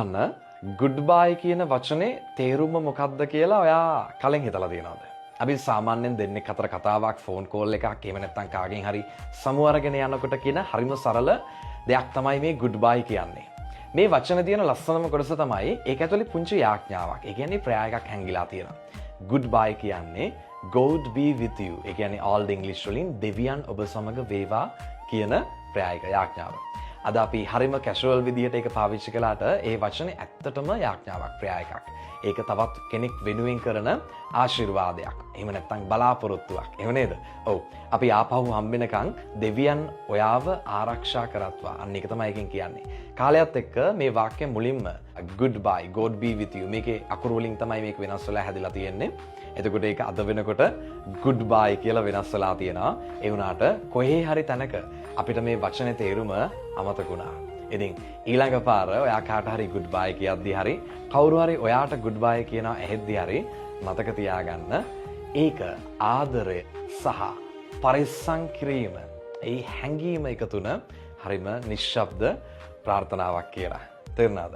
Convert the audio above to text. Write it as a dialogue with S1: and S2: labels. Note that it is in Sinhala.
S1: අන්න good bye කියන වචනේ තේරුම මොකක්ද කියලා ඔයා කලින් හිතලා තියෙනවද? අපි සාමාන්‍යයෙන් දෙන්නෙක් අතර කතාවක් ෆෝන් කෝල් එකක් එහෙම නැත්නම් කාගෙන් හරි සමු අරගෙන යනකොට කියන හරිම සරල දෙයක් තමයි මේ good bye කියන්නේ. මේ වචන තියෙන ලස්සනම කොටස තමයි ඒක ඇතුලේ පුංචි යාඥාවක්. ඒ කියන්නේ ප්‍රායයක් හැංගිලා තියෙනවා. good bye කියන්නේ God be with you. ඒ කියන්නේ old English වලින් දෙවියන් ඔබ සමග වේවා කියන ප්‍රායක යාඥාව. අද අපි හරිම කැෂුවල් විදිහට ඒක පාවිච්චි කළාට ඒ වචනේ ඇත්තටම යාඥාවක් ප්‍රායකක්. ඒක තවත් කෙනෙක් වෙනුවෙන් කරන ආශිර්වාදයක්. එහෙම නැත්නම් බලාපොරොත්තුවක්. එහෙම නේද? ඔව්. අපි ආපහු හම්බෙනකන් දෙවියන් ඔයාව ආරක්ෂා කරත්වා. අන්න ඒක තමයි එකෙන් කියන්නේ. කාලයත් එක්ක මේ වාක්‍ය මුලින්ම goodbye, God be with you. මේකේ අකුරු වලින් තමයි මේක වෙනස් වෙලා හැදිලා තියෙන්නේ. එතකොට ඒක අද වෙනකොට goodbye කියලා වෙනස් වෙලා තියෙනවා. ඒ වුණාට කොහේ හරි තැනක අපිට මේ වචනේ තේරුම අමතක වුණා. ඉතින් ඊළඟ පාර ඔයා කාට හරි goodbye කියද්දි හරි කවුරු හරි ඔයාට goodbye කියනවා ඇහෙද්දි හරි මතක තියාගන්න ඒක ආදරය සහ පරිස්සම් කිරීම ඒ හැඟීම එකතුන හරිම නිශ්ශබ්ද ප්‍රාර්ථනාවක් කියලා. තේරුණාද?